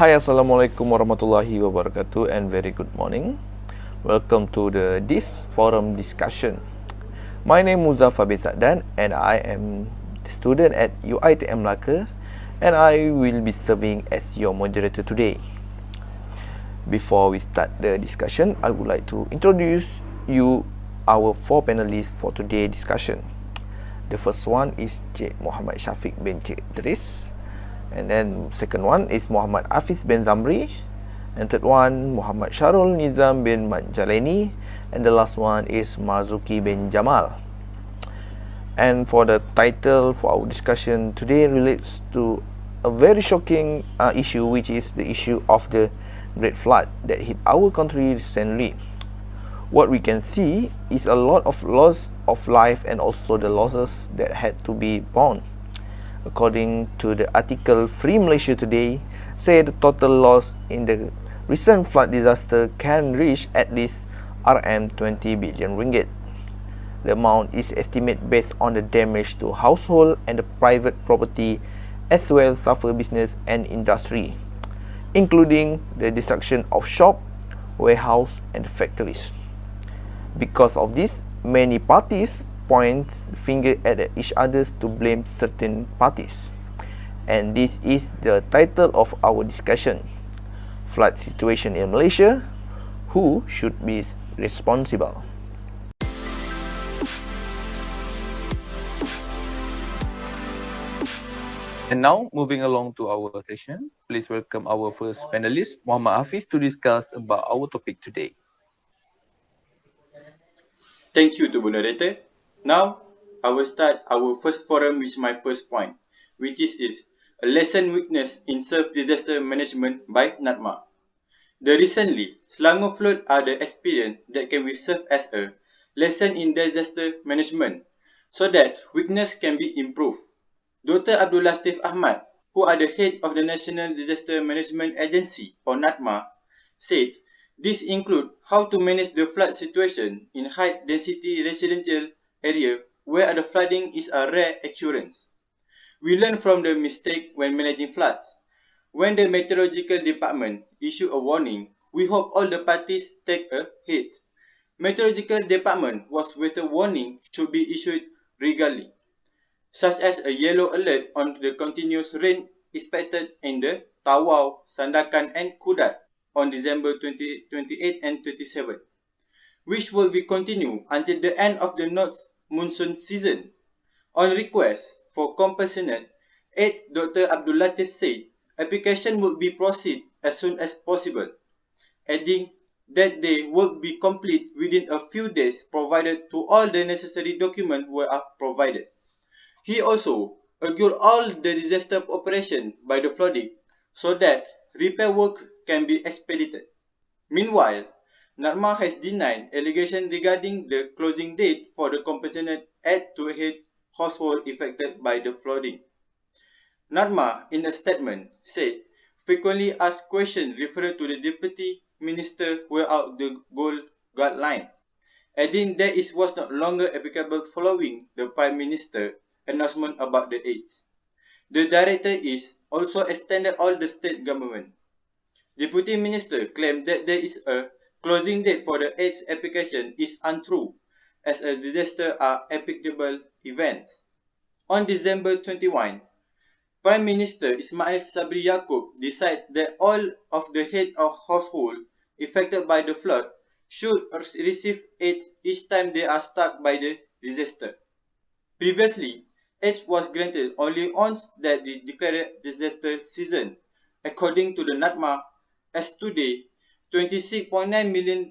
Hi, Assalamualaikum warahmatullahi wabarakatuh and very good morning. Welcome to this forum discussion. My name is Muzaffar bin Saddan and I am the student at UiTM Melaka and I will be serving as your moderator today. Before we start the discussion, I would like to introduce you our four panelists for today's discussion. The first one is Cik Muhammad Syafiq bin Cik Idris. And then second one is Muhammad Hafiz bin Zamri. And third one, Muhammad Syarul Nizam bin Manjaleni. And the last one is Marzuki bin Jamal. And for the title for our discussion today relates to a very shocking issue, which is the issue of the Great Flood that hit our country recently. What we can see is a lot of loss of life and also the losses that had to be borne. According to the article Free Malaysia Today, say the total loss in the recent flood disaster can reach at least RM20 billion ringgit. The amount is estimated based on the damage to household and the private property as well as suffer business and industry, including the destruction of shop, warehouse and factories. Because of this, many parties point finger at each other to blame certain parties. And this is the title of our discussion. Flood situation in Malaysia, who should be responsible? And now, moving along to our session, please welcome our first panelist, Muhammad Hafiz, to discuss about our topic today. Thank you to moderator. Now, I will start our first forum with my first point, which is a lesson witnessed in self-disaster management by NATMA. The recently Selangor flood are the experience that can be served as a lesson in disaster management, so that weakness can be improved. Dr. Abdul Latif Ahmad, who are the head of the National Disaster Management Agency or NATMA, said this include how to manage the flood situation in high-density residential area where the flooding is a rare occurrence. We learn from the mistake when managing floods. When the meteorological department issue a warning, we hope all the parties take a heed. Meteorological department was weather warning should be issued regularly, such as a yellow alert on the continuous rain expected in the Tawau, Sandakan and Kudat on December 28 and 27, which will be continued until the end of the North monsoon season. On request for compassionate aid, Dr. Abdul Latif said application would be proceed as soon as possible, adding that they will be complete within a few days provided to all the necessary documents were provided. He also argued all the disaster operation by the flooding so that repair work can be expedited. Meanwhile, NATMA has denied allegations regarding the closing date for the compassionate aid to aid households affected by the flooding. NATMA, in a statement, said frequently asked questions referring to the Deputy Minister were out the goal guideline, adding that it was no longer applicable following the Prime Minister announcement about the aids. The director is also extended all the state government. Deputy Minister claimed that there is a closing date for the aids application is untrue, as a disaster are applicable events. On December 21, Prime Minister Ismail Sabri Yaakob decided that all of the head of household affected by the flood should receive aid each time they are struck by the disaster. Previously, aid was granted only once that the declared disaster season. According to the NATMA, as today, 26.9 million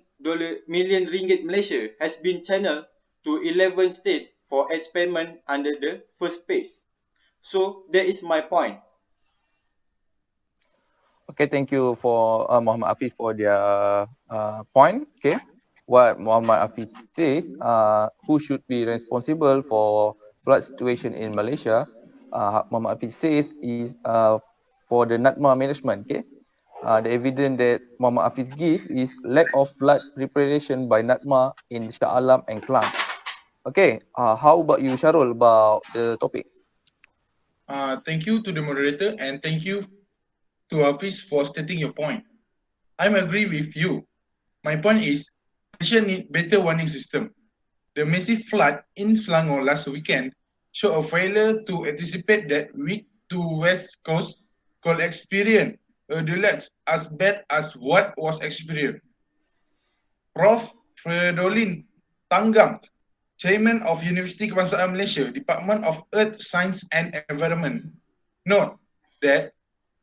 ringgit Malaysia has been channeled to 11 states for aid payment under the first phase. So that is my point. Okay, thank you for Muhammad Hafiz for their point. Okay, what Muhammad Hafiz says, who should be responsible for flood situation in Malaysia? Muhammad Hafiz says is for the NATMA management. Okay, the evidence that Muhammad Hafiz gives is lack of flood preparation by NATMA in Shah Alam and Klang. Okay, how about you, Syarul, about the topic? Thank you to the moderator and thank you to Hafiz for stating your point. I agree with you. My point is, Malaysia needs better warning system. The massive flood in Selangor last weekend showed a failure to anticipate that weak to west coast could experience a deluge as bad as what was experienced. Prof. Fredolin Tangam, Chairman of University Kebangsaan Malaysia, Department of Earth Science and Environment, note that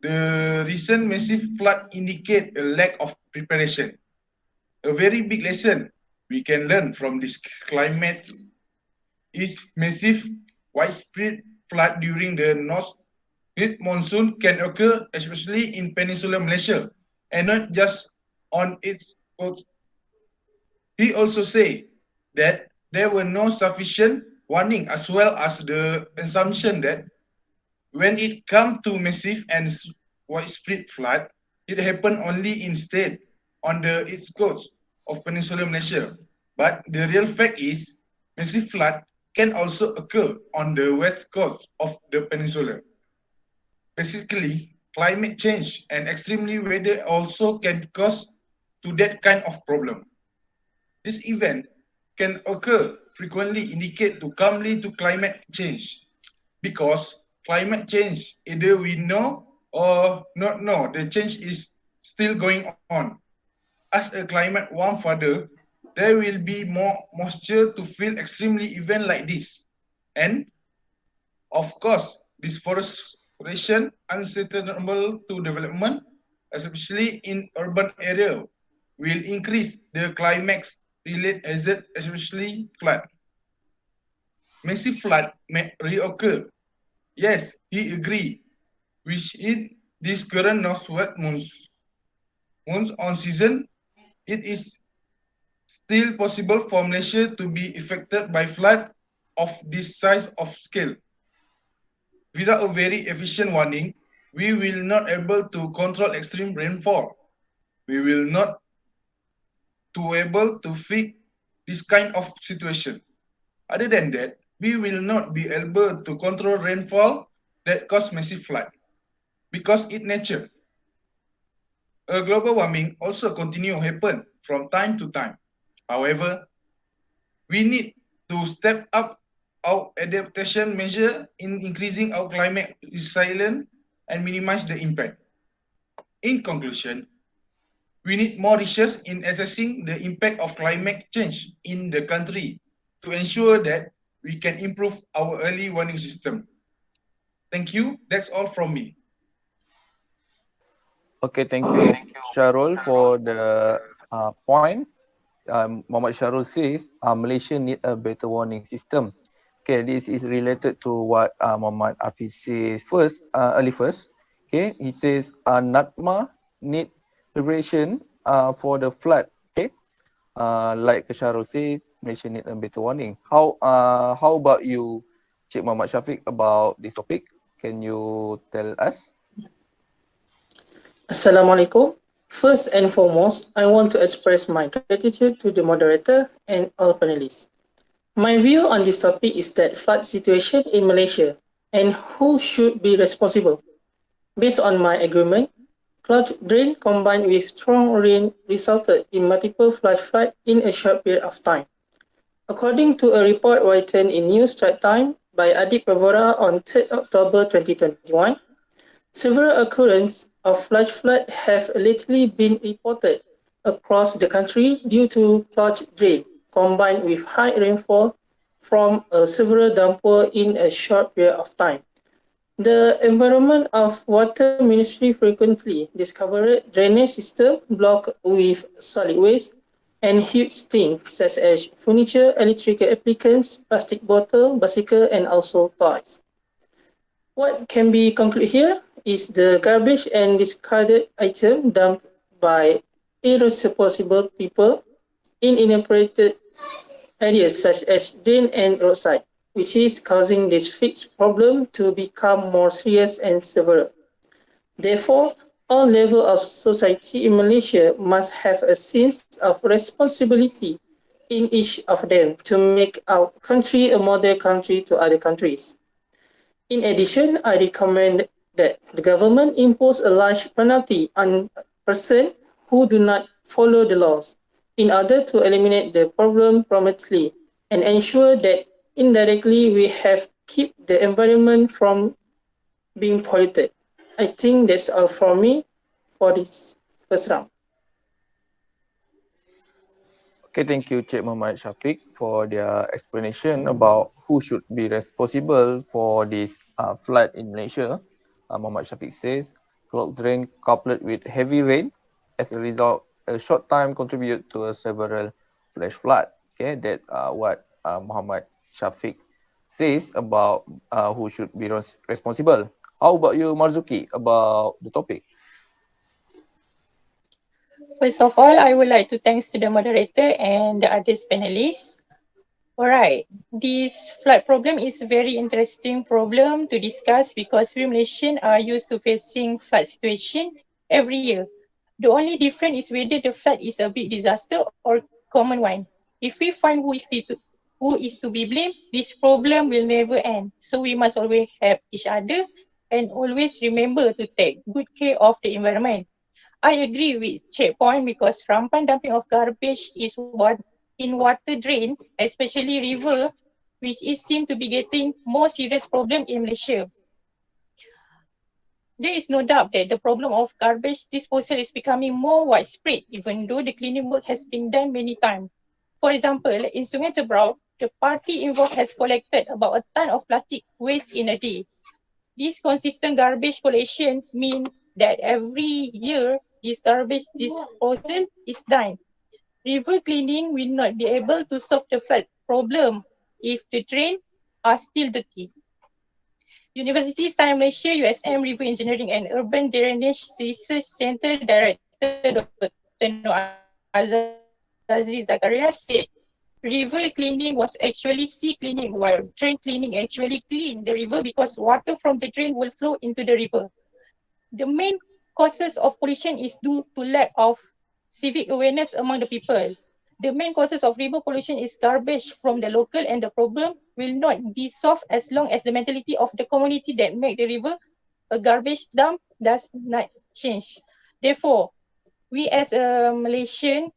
the recent massive flood indicate a lack of preparation. A very big lesson we can learn from this climate is massive widespread flood during the north monsoon can occur especially in peninsular Malaysia and not just on its coast. He also said that there were no sufficient warning as well as the assumption that when it comes to massive and widespread flood, it happened only instead on the east coast of peninsular Malaysia. But the real fact is, massive flood can also occur on the west coast of the peninsula. Basically, climate change and extremely weather also can cause to that kind of problem. This event can occur frequently indicate to calmly to climate change because climate change, either we know or not know, the change is still going on. As a climate warm further, there will be more moisture to feel extremely event like this. And of course, deforestation unsustainable to development, especially in urban area, will increase the climax related hazard, especially flood. Massive flood may reoccur. Yes, he agree. Which in this current northwest monsoon season, it is still possible for Malaysia to be affected by flood of this size of scale. Without a very efficient warning, we will not able to control extreme rainfall. We will not to able to fix this kind of situation. Other than that, we will not be able to control rainfall that cause massive flood because it nature. A global warming also continue happen from time to time. However, we need to step up our adaptation measure in increasing our climate resilience and minimize the impact. In conclusion, we need more research in assessing the impact of climate change in the country to ensure that we can improve our early warning system. Thank you. That's all from me. Okay, thank you, Sharul, for the point. Muhammad Sharul says Malaysia need a better warning system. Okay, this is related to what Muhammad Hafiz says early first. Okay, he says NATMA need preparation for the flood. Okay, like Sharul says, Malaysia need a better warning. How about you, Cik Muhammad Shafiq, about this topic? Can you tell us? Assalamualaikum. First and foremost, I want to express my gratitude to the moderator and all panelists. My view on this topic is that flood situation in Malaysia and who should be responsible. Based on my agreement, cloud drain combined with strong rain resulted in multiple flash flood in a short period of time. According to a report written in News Strait Time by Adib Pravora on 3 October 2021, several occurrences of flash flood have lately been reported across the country due to cloud drain combined with high rainfall from several downpours in a short period of time. The Environment of Water Ministry frequently discovered drainage system blocked with solid waste and huge things such as furniture, electrical applicants, plastic bottle, bicycle, and also toys. What can be concluded here is the garbage and discarded item dumped by irresponsible people in inappropriate areas such as drain and roadside, which is causing this fixed problem to become more serious and severe. Therefore, all levels of society in Malaysia must have a sense of responsibility in each of them to make our country a model country to other countries. In addition, I recommend that the government impose a large penalty on persons who do not follow the laws in order to eliminate the problem promptly and ensure that indirectly we have keep the environment from being polluted. I think that's all from me for this first round. Okay, thank you, Cik Muhammad Shafiq, for their explanation about who should be responsible for this flood in Malaysia. Muhammad Shafiq says, clogged drain coupled with heavy rain, as a result, a short time contribute to a several flash flood. Okay, that what Muhammad Shafiq says about who should be responsible. How about you, Marzuki, about the topic? First of all, I would like to thanks to the moderator and the others panelists. Alright, this flood problem is a very interesting problem to discuss because we Malaysians are used to facing flood situation every year. The only difference is whether the flood is a big disaster or common one. If we find who is to be blamed, this problem will never end. So we must always help each other and always remember to take good care of the environment. I agree with Checkpoint because rampant dumping of garbage is what in water drain, especially river, which is seen to be getting more serious problem in Malaysia. There is no doubt that the problem of garbage disposal is becoming more widespread, even though the cleaning work has been done many times. For example, in Sungai Tebrau, the party involved has collected about a ton of plastic waste in a day. This consistent garbage collection means that every year this garbage disposal is done. River cleaning will not be able to solve the flood problem if the drains are still dirty. University of Science Malaysia USM River Engineering and Urban Drainage Research Centre Director Dr. Azazi Zakaria said river cleaning was actually sea cleaning while drain cleaning actually clean the river because water from the drain will flow into the river. The main causes of pollution is due to lack of civic awareness among the people. The main causes of river pollution is garbage from the local and the problem will not be solved as long as the mentality of the community that make the river a garbage dump does not change. Therefore, we as a Malaysian,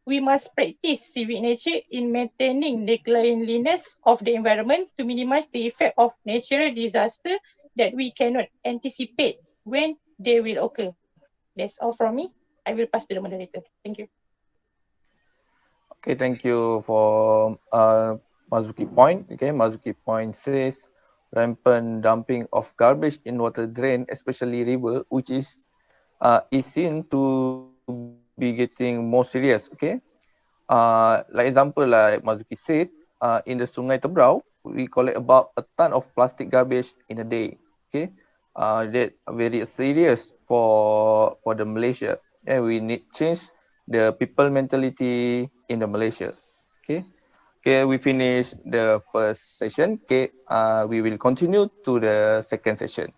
we must practice civic nature in maintaining the cleanliness of the environment to minimize the effect of natural disaster that we cannot anticipate when they will occur. That's all from me. I will pass to the moderator. Thank you. Okay, thank you for Mazuki Point. Okay, Mazuki Point says rampant dumping of garbage in water drain, especially river, which is seen to be getting more serious. Okay, like example, like Mazuki says, in the Sungai Tebrau, we collect about a ton of plastic garbage in a day. Okay, that very serious for the Malaysia, and we need change the people mentality in the Malaysia. Okay, okay, we finish the first session. Okay, we will continue to the second session.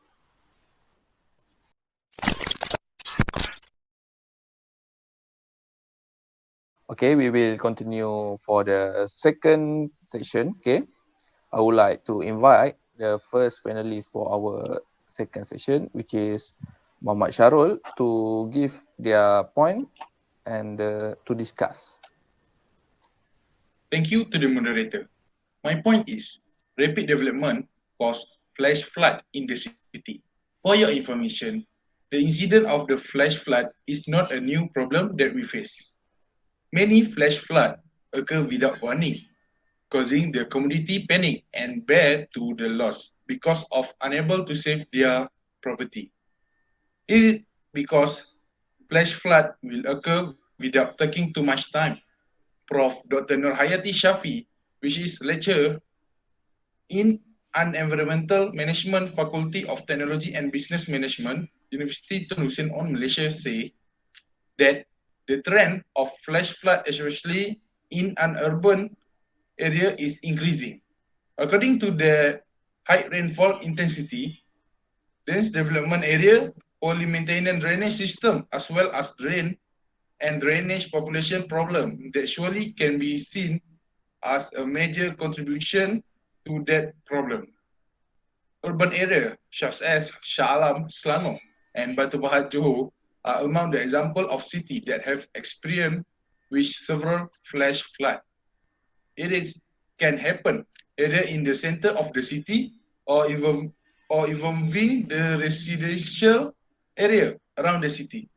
Okay, we will continue for the second session. Okay, I would like to invite the first panelist for our second session, which is Muhammad Sharul, to give their point and to discuss. Thank you to the moderator. My point is, rapid development caused flash flood in the city. For your information, the incident of the flash flood is not a new problem that we face. Many flash floods occur without warning, causing the community panic and bear to the loss because of unable to save their property. It is because flash flood will occur without taking too much time. Prof. Dr. Nurhayati Shafi, which is lecturer in Environmental Management Faculty of Technology and Business Management, University Tun Hussein on Malaysia, say that the trend of flash flood, especially in an urban area, is increasing. According to the high rainfall intensity, dense development area, poorly maintained drainage system, as well as drain and drainage population problem that surely can be seen as a major contribution to that problem. urban area such as Shah Alam, Selangor, and Batu Pahat, Johor are among the example of cities that have experienced with several flash flood. Can happen either in the center of the city or involving the residential area around the city.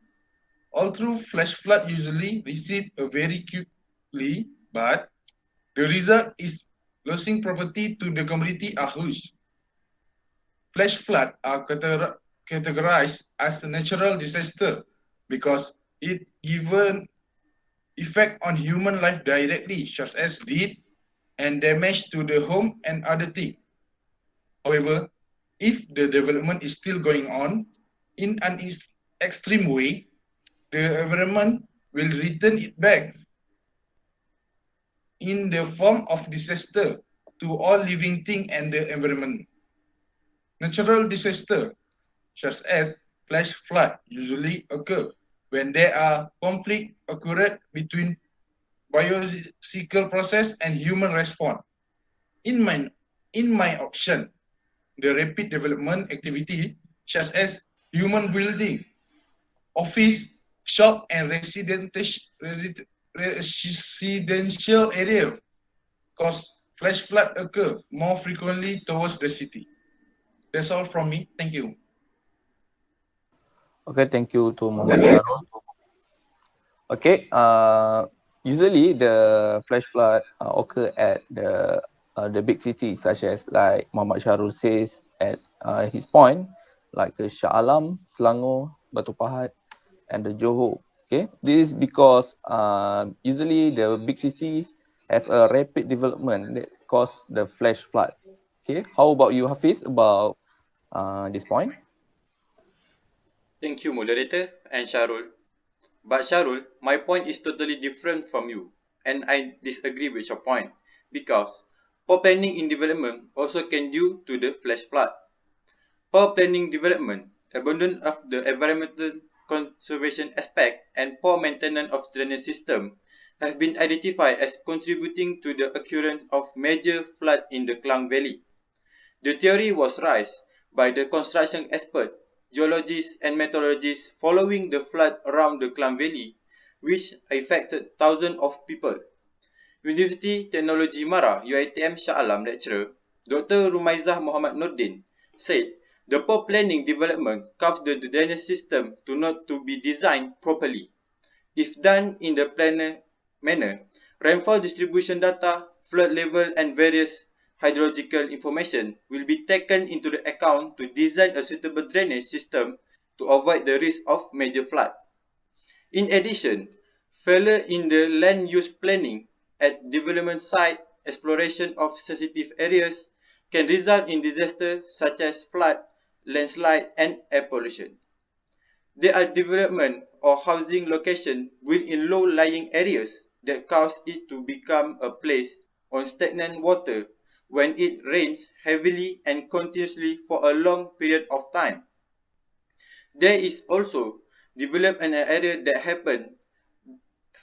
Although flash flood usually receive a very quickly, but the result is losing property to the community are huge. Flash flood are categorized as a natural disaster because it given effect on human life directly, such as death and damage to the home and other things. However, if the development is still going on in an extreme way, the environment will return it back in the form of disaster to all living things and the environment. Natural disaster, such as flash flood, usually occur when there are conflict occurred between biological process and human response. In my option, the rapid development activity, such as human building, office, shop, and residential area, cause flash flood occur more frequently towards the city. That's all from me. Thank you. Okay, thank you to Muhammad Sharul. Okay, usually the flash flood occur at the big cities such as like Muhammad Sharul says at his point, like Shah Alam, Selangor, Batu Pahat, and the Johor. Okay, this is because usually the big cities have a rapid development that cause the flash flood. Okay, how about you, Hafiz, about this point? Thank you, moderator and Sharul. But Sharul, my point is totally different from you, and I disagree with your point because poor planning in development also can due to the flash flood. Poor planning development, abandon of the environmental conservation aspect, and poor maintenance of drainage system have been identified as contributing to the occurrence of major flood in the Klang Valley. The theory was raised by the construction expert, geologists and meteorologists following the flood around the Klang Valley, which affected thousands of people. University Technology Mara UiTM Shah Alam lecturer Dr. Rumaizah Muhammad Nordin said the poor planning development caused the drainage system to not to be designed properly. If done in the planned manner, rainfall distribution data, flood level and various hydrological information will be taken into the account to design a suitable drainage system to avoid the risk of major flood. In addition, failure in the land use planning at development site, exploration of sensitive areas can result in disasters such as flood, landslide, and air pollution. There are development or housing locations within low-lying areas that cause it to become a place on stagnant water when it rains heavily and continuously for a long period of time. There is also developed an area that happen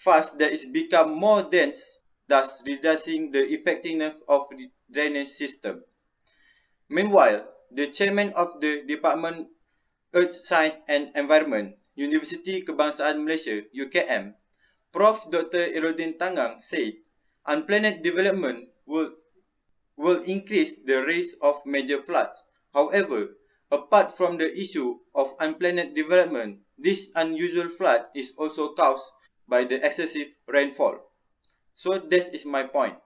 fast that is become more dense, thus reducing the effectiveness of the drainage system. Meanwhile, the chairman of the Department Earth Science and Environment, Universiti Kebangsaan Malaysia, UKM, Prof. Dr. Erodin Tangang said, unplanned development will increase the risk of major floods. However, apart from the issue of unplanned development, this unusual flood is also caused by the excessive rainfall. So that is my point.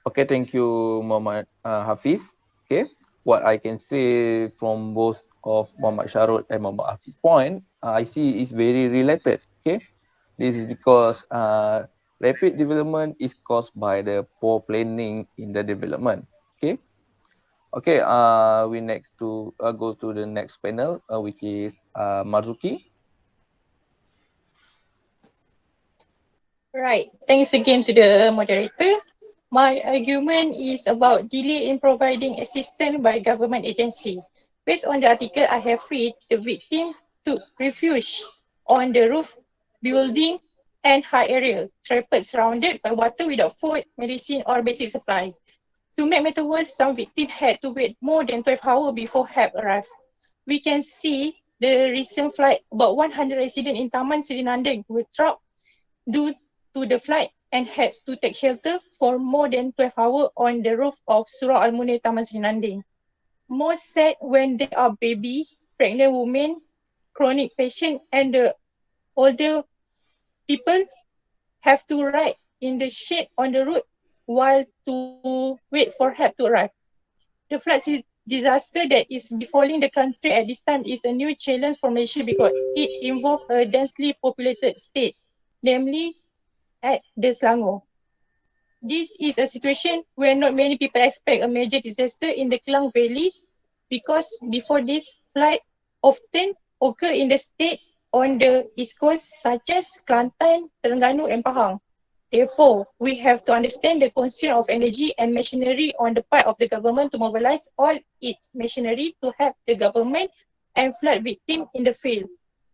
Okay, thank you, Muhammad Hafiz. Okay, what I can say from both of Muhammad Sharul and Muhammad Hafiz's point, I see is very related. Okay, this is because rapid development is caused by the poor planning in the development. Okay, okay. We next to go to the next panel, which is Marzuki. Right. Thanks again to the moderator. My argument is about delay in providing assistance by government agency. Based on the article I have read, the victim took refuge on the roof building and high area, trapped surrounded by water without food, medicine or basic supply. To make matters worse, some victims had to wait more than 12 hours before help arrived. We can see the recent flood. About 100 residents in Taman Sri Nandang were trapped due to the flood and had to take shelter for more than 12 hours on the roof of Surau Al-Munir Taman Sri Nandang. More sad when there are baby, pregnant women, chronic patients, and the older people have to ride in the shade on the road while to wait for help to arrive. The flood disaster that is befalling the country at this time is a new challenge for Malaysia because it involves a densely populated state, namely at the Selangor. This is a situation where not many people expect a major disaster in the Klang Valley because before this, flood often occur in the state on the east coast such as Kelantan, Terengganu and Pahang. Therefore, we have to understand the constraint of energy and machinery on the part of the government to mobilize all its machinery to help the government and flood victims in the field.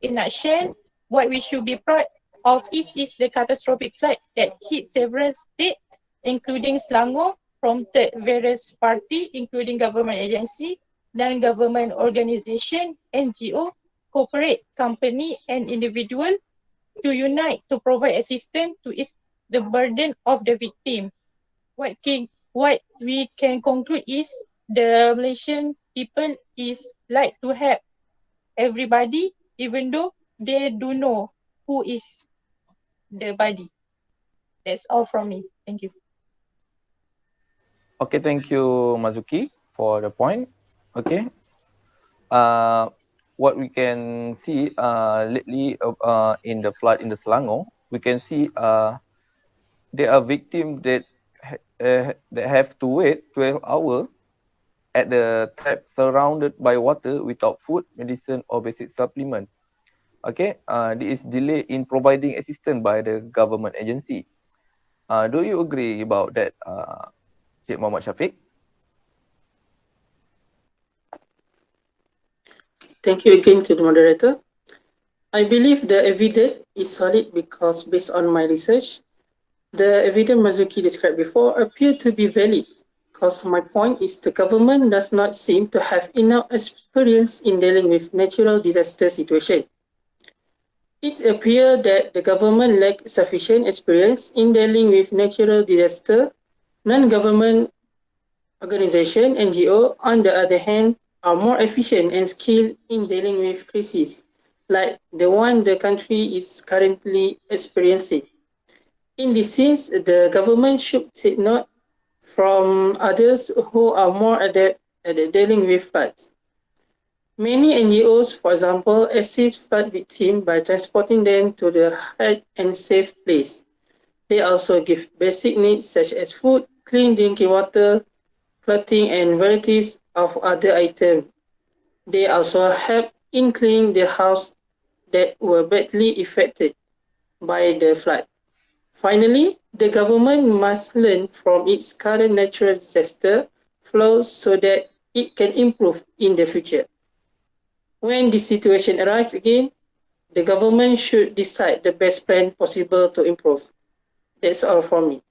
In a nutshell, what we should be proud of is the catastrophic flood that hit several states, including Selangor, prompted various parties, including government agency, non-government organization, NGO, corporate company, and individual to unite to provide assistance to ease the burden of the victim. What we can conclude is the Malaysian people is like to help everybody, even though they do know who is the body. That's all from me. Thank you. Okay, thank you, Mazuki, for the point. Okay. What we can see lately in the flood in the Selangor, we can see there are victims that have to wait 12 hours at the tap surrounded by water without food, medicine or basic supplement. Okay, there is delay in providing assistance by the government agency. Do you agree about that, Cik Muhammad Shafiq? Thank you again to the moderator. I believe the evidence is solid because based on my research, the evidence Mazuki described before appear to be valid. Because my point is the government does not seem to have enough experience in dealing with natural disaster situation. It appears that the government lacks sufficient experience in dealing with natural disaster. Non-government organization, NGO, on the other hand, are more efficient and skilled in dealing with crises, like the one the country is currently experiencing. In this sense, the government should take note from others who are more adept at dealing with floods. Many NGOs, for example, assist flood victims by transporting them to the hide and safe place. They also give basic needs such as food, clean drinking water, clothing, and varieties of other items. They also help in cleaning the house that were badly affected by the flood. Finally, the government must learn from its current natural disaster flows so that it can improve in the future. When this situation arises again, the government should decide the best plan possible to improve. That's all from me.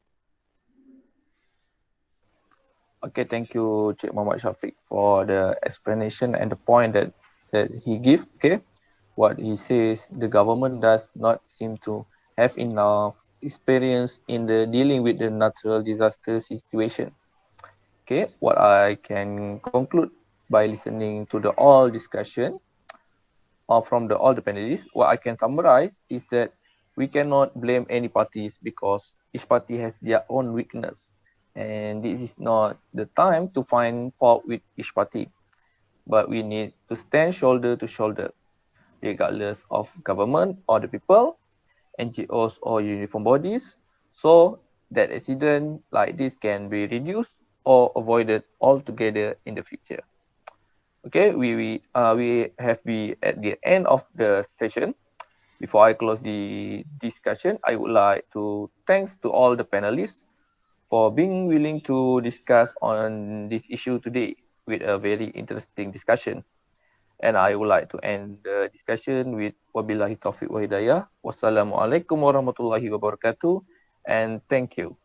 Okay, thank you, Cik Muhammad Shafiq, for the explanation and the point that he gave. Okay, what he says, the government does not seem to have enough experience in the dealing with the natural disaster situation. Okay, what I can conclude by listening to the all discussion from all the panelists, what I can summarize is that we cannot blame any parties because each party has their own weakness. And this is not the time to find fault with each party, but we need to stand shoulder to shoulder, regardless of government or the people, NGOs or uniform bodies, so that accident like this can be reduced or avoided altogether in the future. Okay, we have been at the end of the session. Before I close the discussion, I would like to thanks to all the panelists for being willing to discuss on this issue today with a very interesting discussion. And I would like to end the discussion with wabillahi taufiq wa hidayah. Wassalamualaikum warahmatullahi wabarakatuh. And thank you.